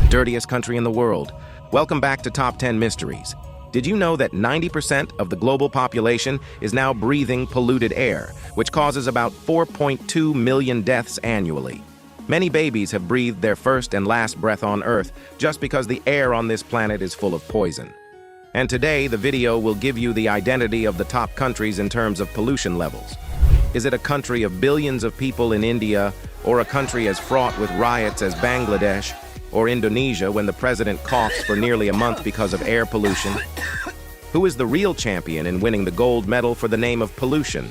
dirtiest country in the world. Welcome back to Top 10 Mysteries. Did you know that 90% of the global population is now breathing polluted air, which causes about 4.2 million deaths annually? Many babies have breathed their first and last breath on Earth just because the air on this planet is full of poison. And today, the video will give you the identity of the top countries in terms of pollution levels. Is it a country of billions of people in India, or a country as fraught with riots as Bangladesh, or Indonesia when the president coughs for nearly a month because of air pollution? Who is the real champion in winning the gold medal for the name of pollution?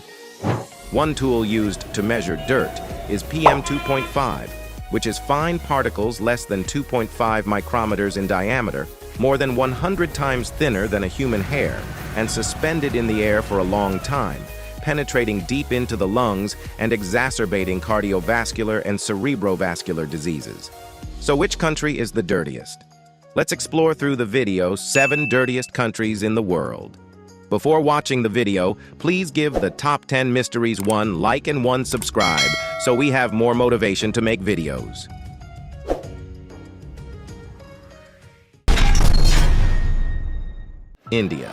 One tool used to measure dirt is PM 2.5, which is fine particles less than 2.5 micrometers in diameter, more than 100 times thinner than a human hair, and suspended in the air for a long time, penetrating deep into the lungs and exacerbating cardiovascular and cerebrovascular diseases. So which country is the dirtiest? Let's explore through the video 7 dirtiest countries in the world. Before watching the video, please give the Top 10 Mysteries 1 like and 1 subscribe so we have more motivation to make videos. India.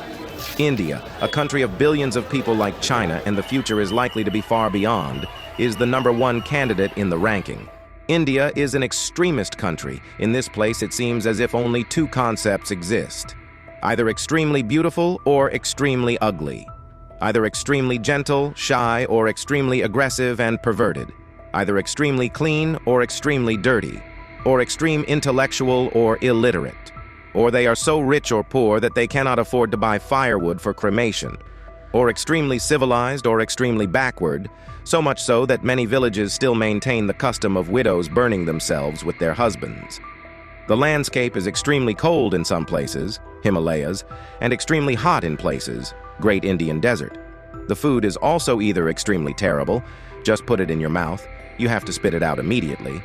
India, a country of billions of people like China, and the future is likely to be far beyond, is the #1 candidate in the ranking. India is an extremist country. In this place, it seems as if only 2 concepts exist. Either extremely beautiful or extremely ugly. Either extremely gentle, shy, or extremely aggressive and perverted. Either extremely clean or extremely dirty. Or extreme intellectual or illiterate. Or they are so rich or poor that they cannot afford to buy firewood for cremation. Or extremely civilized or extremely backward, so much so that many villages still maintain the custom of widows burning themselves with their husbands. The landscape is extremely cold in some places, Himalayas, and extremely hot in places, Great Indian Desert. The food is also either extremely terrible, just put it in your mouth, you have to spit it out immediately,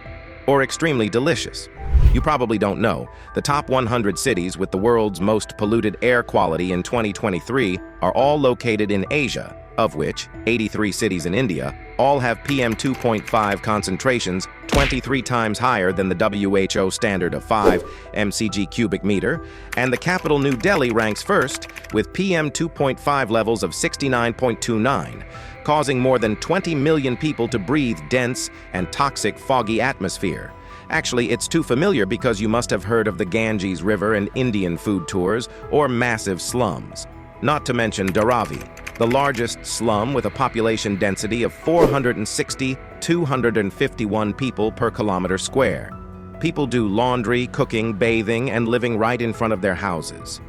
or extremely delicious. You probably don't know, the top 100 cities with the world's most polluted air quality in 2023 are all located in Asia, of which 83 cities in India all have PM 2.5 concentrations 23 times higher than the WHO standard of 5 mcg cubic meter, and the capital New Delhi ranks first with PM 2.5 levels of 69.29, causing more than 20 million people to breathe dense and toxic foggy atmosphere. Actually, it's too familiar because you must have heard of the Ganges River and Indian food tours or massive slums. Not to mention Dharavi, the largest slum with a population density of 460,251 people per kilometer square. People do laundry, cooking, bathing, and living right in front of their houses.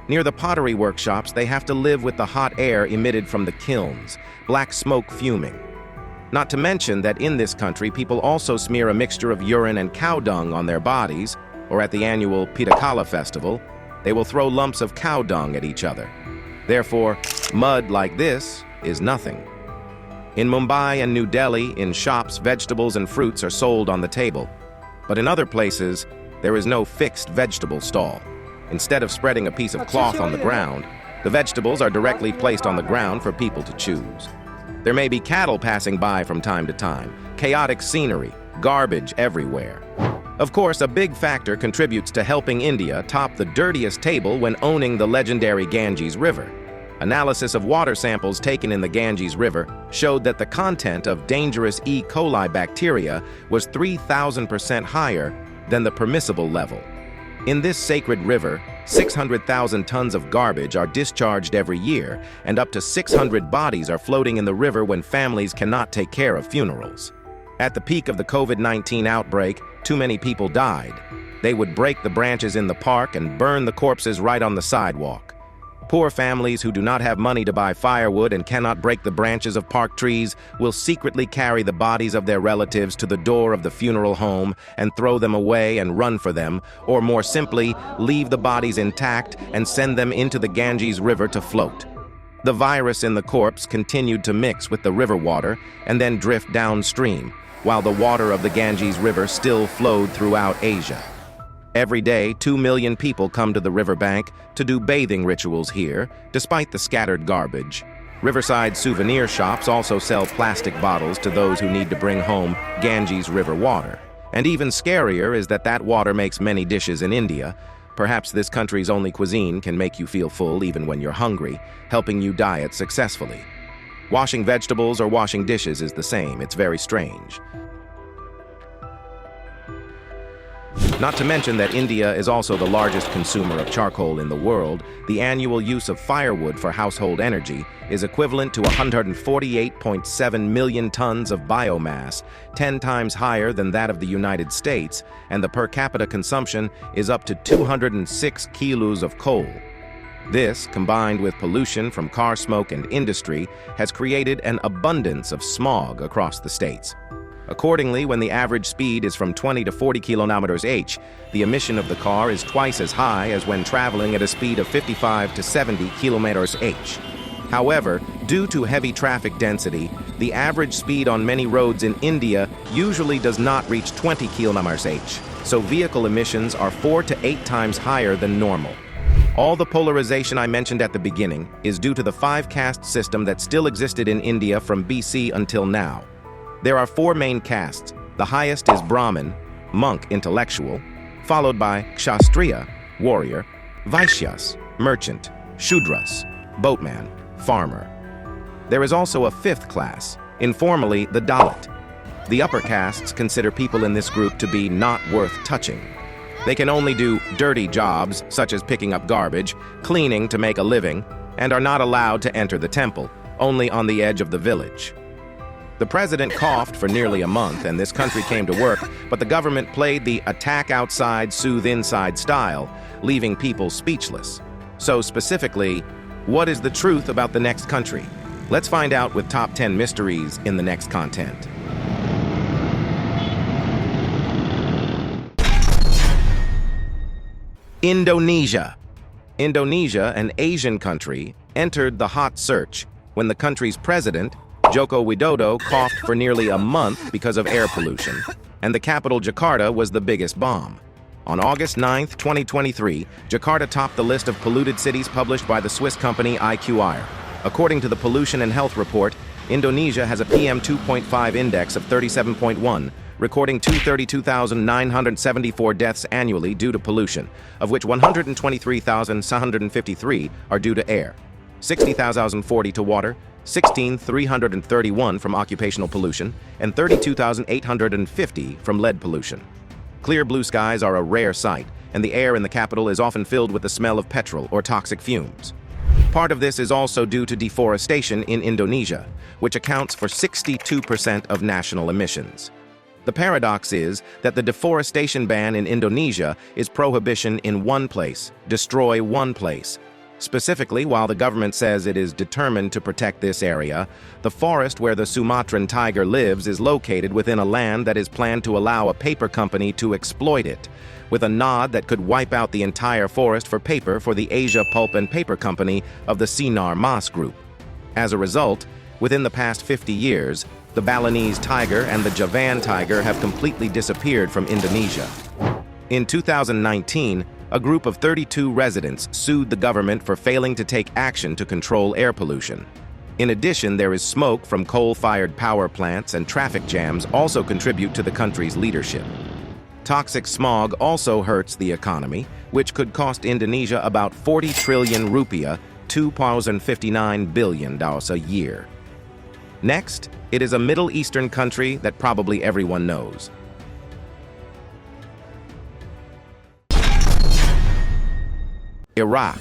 Near the pottery workshops, they have to live with the hot air emitted from the kilns, black smoke fuming. Not to mention that in this country, people also smear a mixture of urine and cow dung on their bodies, or at the annual Pitakala festival, they will throw lumps of cow dung at each other. Therefore, mud like this is nothing. In Mumbai and New Delhi, in shops, vegetables and fruits are sold on the table. But in other places, there is no fixed vegetable stall. Instead of spreading a piece of cloth on the ground, the vegetables are directly placed on the ground for people to choose. There may be cattle passing by from time to time, chaotic scenery, garbage everywhere. Of course, a big factor contributes to helping India top the dirtiest table when owning the legendary Ganges River. Analysis of water samples taken in the Ganges River showed that the content of dangerous E. coli bacteria was 3,000% higher than the permissible level. In this sacred river, 600,000 tons of garbage are discharged every year, and up to 600 bodies are floating in the river when families cannot take care of funerals. At the peak of the COVID-19 outbreak, too many people died. They would break the branches in the park and burn the corpses right on the sidewalk. Poor families who do not have money to buy firewood and cannot break the branches of park trees will secretly carry the bodies of their relatives to the door of the funeral home and throw them away and run for them, or more simply, leave the bodies intact and send them into the Ganges River to float. The virus in the corpse continued to mix with the river water and then drift downstream, while the water of the Ganges River still flowed throughout Asia. Every day, 2 million people come to the riverbank to do bathing rituals here, despite the scattered garbage. Riverside souvenir shops also sell plastic bottles to those who need to bring home Ganges River water. And even scarier is that water makes many dishes in India. Perhaps this country's only cuisine can make you feel full even when you're hungry, helping you diet successfully. Washing vegetables or washing dishes is the same. It's very strange. Not to mention that India is also the largest consumer of charcoal in the world. The annual use of firewood for household energy is equivalent to 148.7 million tons of biomass, 10 times higher than that of the United States, and the per capita consumption is up to 206 kilos of coal. This, combined with pollution from car smoke and industry, has created an abundance of smog across the states. Accordingly, when the average speed is from 20 to 40 km/h, the emission of the car is twice as high as when traveling at a speed of 55 to 70 km/h. However, due to heavy traffic density, the average speed on many roads in India usually does not reach 20 km/h, so vehicle emissions are 4 to 8 times higher than normal. All the polarization I mentioned at the beginning is due to the 5-caste system that still existed in India from BC until now. There are 4 main castes. The highest is Brahmin, monk intellectual, followed by Kshatriya, warrior, Vaishyas, merchant, Shudras, boatman, farmer. There is also a 5th class, informally the Dalit. The upper castes consider people in this group to be not worth touching. They can only do dirty jobs, such as picking up garbage, cleaning to make a living, and are not allowed to enter the temple, only on the edge of the village. The president coughed for nearly a month, and this country came to work, but the government played the attack outside, soothe inside style, leaving people speechless. So specifically, what is the truth about the next country? Let's find out with top 10 mysteries in the next content. Indonesia. Indonesia, an Asian country, entered the hot search when the country's president, Joko Widodo, coughed for nearly a month because of air pollution, and the capital Jakarta was the biggest bomb. On August 9, 2023, Jakarta topped the list of polluted cities published by the Swiss company IQR. According to the Pollution and Health Report, Indonesia has a PM2.5 index of 37.1, recording 232,974 deaths annually due to pollution, of which 123,753 are due to air, 60,040 to water, 16,331 from occupational pollution, and 32,850 from lead pollution. Clear blue skies are a rare sight, and the air in the capital is often filled with the smell of petrol or toxic fumes. Part of this is also due to deforestation in Indonesia, which accounts for 62% of national emissions. The paradox is that the deforestation ban in Indonesia is prohibition in one place, destroy one place. Specifically, while the government says it is determined to protect this area, the forest where the Sumatran tiger lives is located within a land that is planned to allow a paper company to exploit it, with a nod that could wipe out the entire forest for paper for the Asia Pulp and Paper Company of the Sinar Mas Group. As a result, within the past 50 years, the Balinese tiger and the Javan tiger have completely disappeared from Indonesia. In 2019, a group of 32 residents sued the government for failing to take action to control air pollution. In addition, there is smoke from coal-fired power plants, and traffic jams also contribute to the country's leadership. Toxic smog also hurts the economy, which could cost Indonesia about 40 trillion rupiah, $2.59 billion a year. Next, it is a Middle Eastern country that probably everyone knows. Iraq.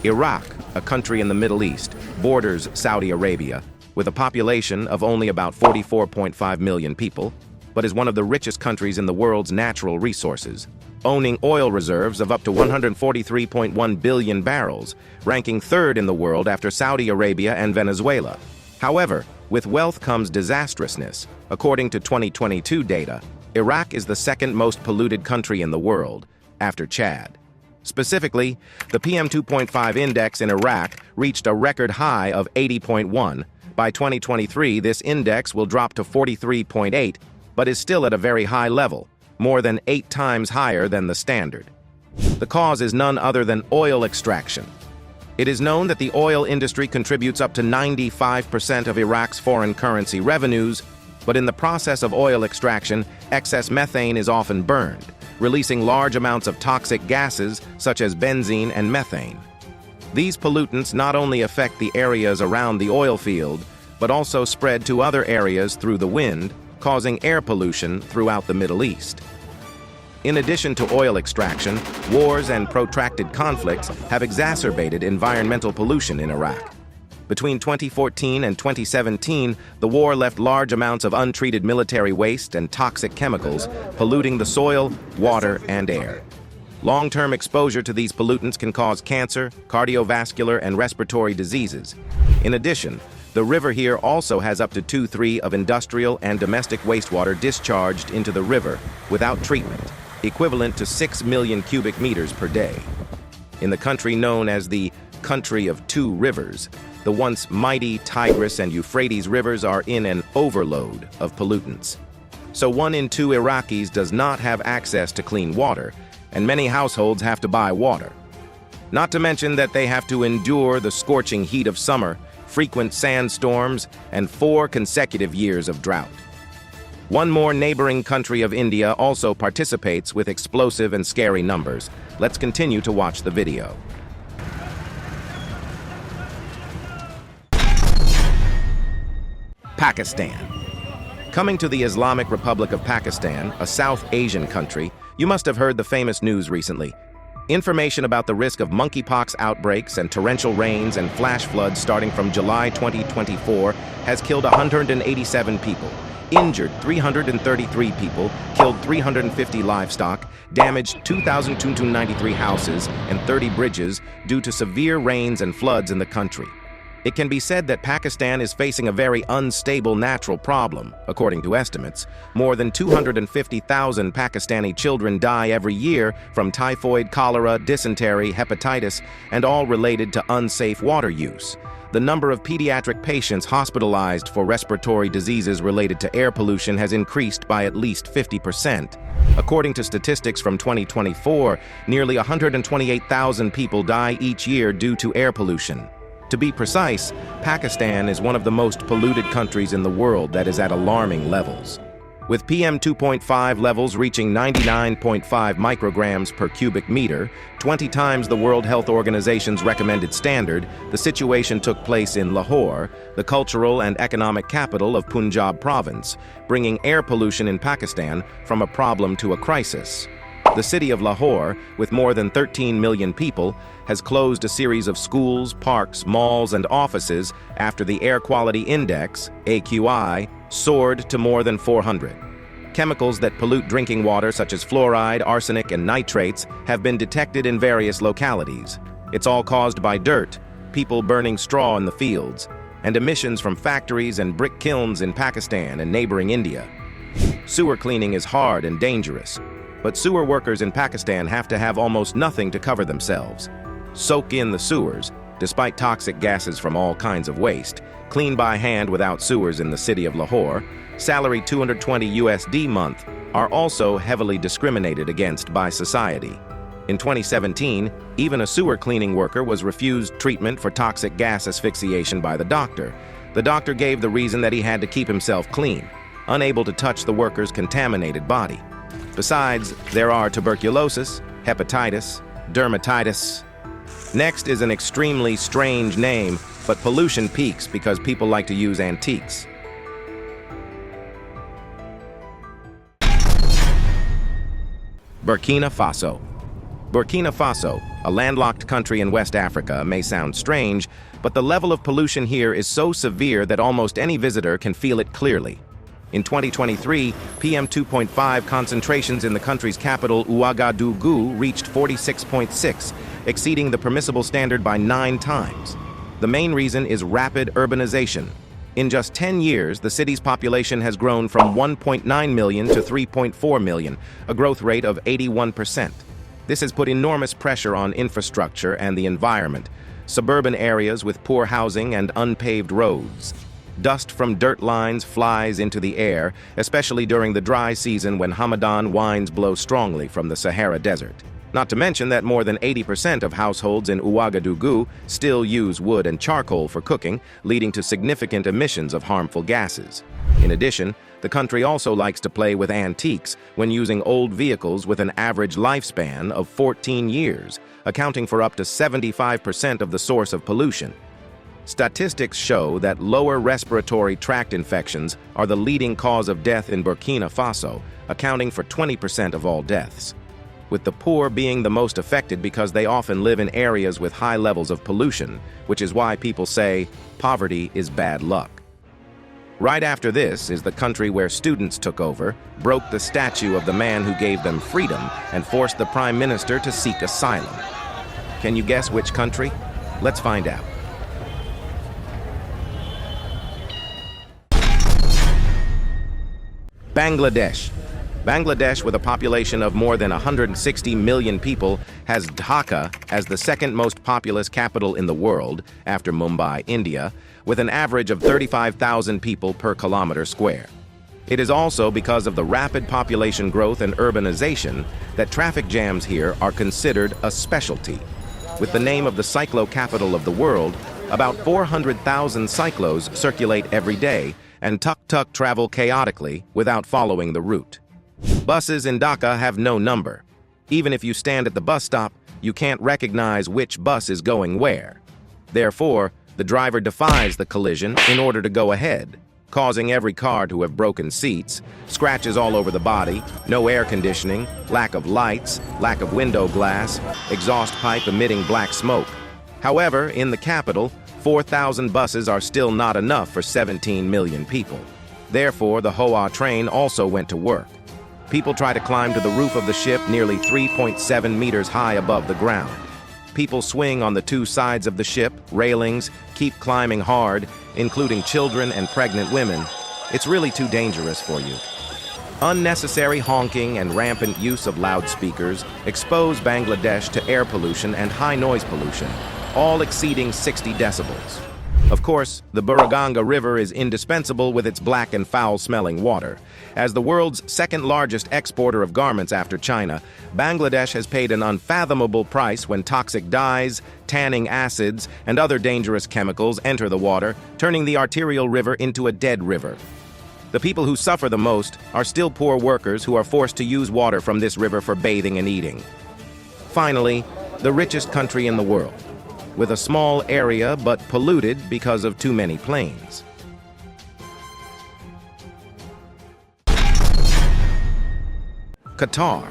Iraq, a country in the Middle East, borders Saudi Arabia, with a population of only about 44.5 million people, but is one of the richest countries in the world's natural resources, owning oil reserves of up to 143.1 billion barrels, ranking 3rd in the world after Saudi Arabia and Venezuela. However, with wealth comes disastrousness. According to 2022 data, Iraq is the 2nd most polluted country in the world, after Chad. Specifically, the PM2.5 index in Iraq reached a record high of 80.1. By 2023, this index will drop to 43.8, but is still at a very high level, more than 8 times higher than the standard. The cause is none other than oil extraction. It is known that the oil industry contributes up to 95% of Iraq's foreign currency revenues, But in the process of oil extraction, excess methane is often burned, releasing large amounts of toxic gases such as benzene and methane. These pollutants not only affect the areas around the oil field, but also spread to other areas through the wind, causing air pollution throughout the Middle East. In addition to oil extraction, wars and protracted conflicts have exacerbated environmental pollution in Iraq. Between 2014 and 2017, the war left large amounts of untreated military waste and toxic chemicals, polluting the soil, water, and air. Long-term exposure to these pollutants can cause cancer, cardiovascular, and respiratory diseases. In addition, the river here also has up to 2/3 of industrial and domestic wastewater discharged into the river without treatment, equivalent to 6 million cubic meters per day. In the country known as the Country of Two Rivers, the once mighty Tigris and Euphrates rivers are in an overload of pollutants. So 1 in 2 Iraqis does not have access to clean water, and many households have to buy water. Not to mention that they have to endure the scorching heat of summer, frequent sandstorms, and 4 consecutive years of drought. One more neighboring country of India also participates with explosive and scary numbers. Let's continue to watch the video. Pakistan. Coming to the Islamic Republic of Pakistan, a South Asian country, you must have heard the famous news recently. Information about the risk of monkeypox outbreaks and torrential rains and flash floods starting from July 2024 has killed 187 people, injured 333 people, killed 350 livestock, damaged 2,293 houses and 30 bridges due to severe rains and floods in the country. It can be said that Pakistan is facing a very unstable natural problem. According to estimates, more than 250,000 Pakistani children die every year from typhoid, cholera, dysentery, hepatitis, and all related to unsafe water use. The number of pediatric patients hospitalized for respiratory diseases related to air pollution has increased by at least 50%. According to statistics from 2024, nearly 128,000 people die each year due to air pollution. To be precise, Pakistan is one of the most polluted countries in the world that is at alarming levels. With PM 2.5 levels reaching 99.5 micrograms per cubic meter, 20 times the World Health Organization's recommended standard, the situation took place in Lahore, the cultural and economic capital of Punjab province, bringing air pollution in Pakistan from a problem to a crisis. The city of Lahore, with more than 13 million people, has closed a series of schools, parks, malls, and offices after the Air Quality Index, AQI, soared to more than 400. Chemicals that pollute drinking water, such as fluoride, arsenic, and nitrates, have been detected in various localities. It's all caused by dirt, people burning straw in the fields, and emissions from factories and brick kilns in Pakistan and neighboring India. Sewer cleaning is hard and dangerous, but sewer workers in Pakistan have to have almost nothing to cover themselves. Soak in the sewers, despite toxic gases from all kinds of waste, clean by hand without sewers in the city of Lahore, salary $220 USD month, are also heavily discriminated against by society. In 2017, even a sewer cleaning worker was refused treatment for toxic gas asphyxiation by the doctor. The doctor gave the reason that he had to keep himself clean, unable to touch the worker's contaminated body. Besides, there are tuberculosis, hepatitis, dermatitis. Next is an extremely strange name, but pollution peaks because people like to use antiques. Burkina Faso. Burkina Faso, a landlocked country in West Africa, may sound strange, but the level of pollution here is so severe that almost any visitor can feel it clearly. In 2023, PM 2.5 concentrations in the country's capital, Ouagadougou, reached 46.6, exceeding the permissible standard by 9 times. The main reason is rapid urbanization. In just 10 years, the city's population has grown from 1.9 million to 3.4 million, a growth rate of 81%. This has put enormous pressure on infrastructure and the environment, suburban areas with poor housing and unpaved roads. Dust from dirt lines flies into the air, especially during the dry season when Hamadan winds blow strongly from the Sahara Desert. Not to mention that more than 80% of households in Ouagadougou still use wood and charcoal for cooking, leading to significant emissions of harmful gases. In addition, the country also likes to play with antiques when using old vehicles with an average lifespan of 14 years, accounting for up to 75% of the source of pollution. Statistics show that lower respiratory tract infections are the leading cause of death in Burkina Faso, accounting for 20% of all deaths, with the poor being the most affected because they often live in areas with high levels of pollution, which is why people say poverty is bad luck. Right after this is the country where students took over, broke the statue of the man who gave them freedom, and forced the prime minister to seek asylum. Can you guess which country? Let's find out. Bangladesh. Bangladesh, with a population of more than 160 million people, has Dhaka as the second most populous capital in the world, after Mumbai, India, with an average of 35,000 people per kilometer square. It is also because of the rapid population growth and urbanization that traffic jams here are considered a specialty. With the name of the cyclo capital of the world, about 400,000 cyclos circulate every day, and tuk-tuk travel chaotically without following the route. Buses in Dhaka have no number. Even if you stand at the bus stop, you can't recognize which bus is going where. Therefore, the driver defies the collision in order to go ahead, causing every car to have broken seats, scratches all over the body, no air conditioning, lack of lights, lack of window glass, exhaust pipe emitting black smoke. However, in the capital, 4,000 buses are still not enough for 17 million people. Therefore, the Hoa train also went to work. People try to climb to the roof of the ship nearly 3.7 meters high above the ground. People swing on the two sides of the ship, railings, keep climbing hard, including children and pregnant women. It's really too dangerous for you. Unnecessary honking and rampant use of loudspeakers expose Bangladesh to air pollution and high noise pollution, all exceeding 60 decibels. Of course, the Buriganga River is indispensable with its black and foul-smelling water. As the world's second-largest exporter of garments after China, Bangladesh has paid an unfathomable price when toxic dyes, tanning acids, and other dangerous chemicals enter the water, turning the arterial river into a dead river. The people who suffer the most are still poor workers who are forced to use water from this river for bathing and eating. Finally, the richest country in the world, with a small area but polluted because of too many planes. Qatar.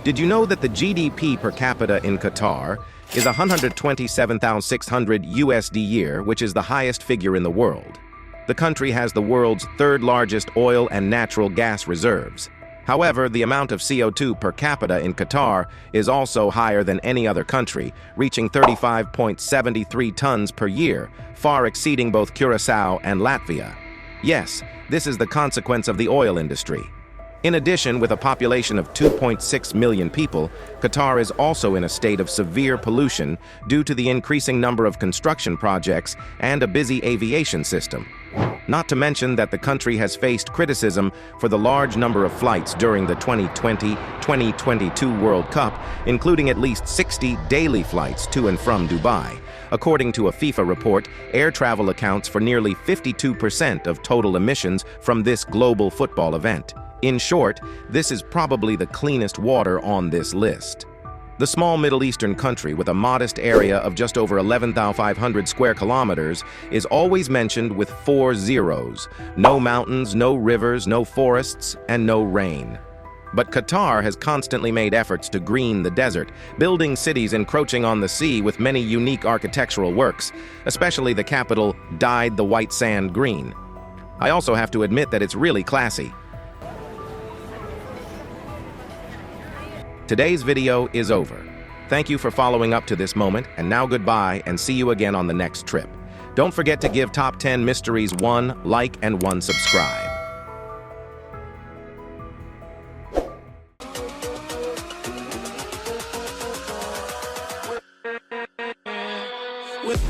Did you know that the GDP per capita in Qatar is 127,600 USD a year, which is the highest figure in the world? The country has the world's third largest oil and natural gas reserves. However, the amount of CO2 per capita in Qatar is also higher than any other country, reaching 35.73 tons per year, far exceeding both Curaçao and Latvia. Yes, this is the consequence of the oil industry. In addition, with a population of 2.6 million people, Qatar is also in a state of severe pollution due to the increasing number of construction projects and a busy aviation system. Not to mention that the country has faced criticism for the large number of flights during the 2020-2022 World Cup, including at least 60 daily flights to and from Dubai. According to a FIFA report, air travel accounts for nearly 52% of total emissions from this global football event. In short, this is probably the cleanest water on this list. The small Middle Eastern country, with a modest area of just over 11,500 square kilometers, is always mentioned with 4 zeros: no mountains, no rivers, no forests, and no rain. But Qatar has constantly made efforts to green the desert, building cities encroaching on the sea with many unique architectural works, especially the capital dyed the white sand green. I also have to admit that it's really classy. Today's video is over. Thank you for following up to this moment, and now goodbye, and see you again on the next trip. Don't forget to give Top 10 Mysteries 1 like and 1 subscribe. With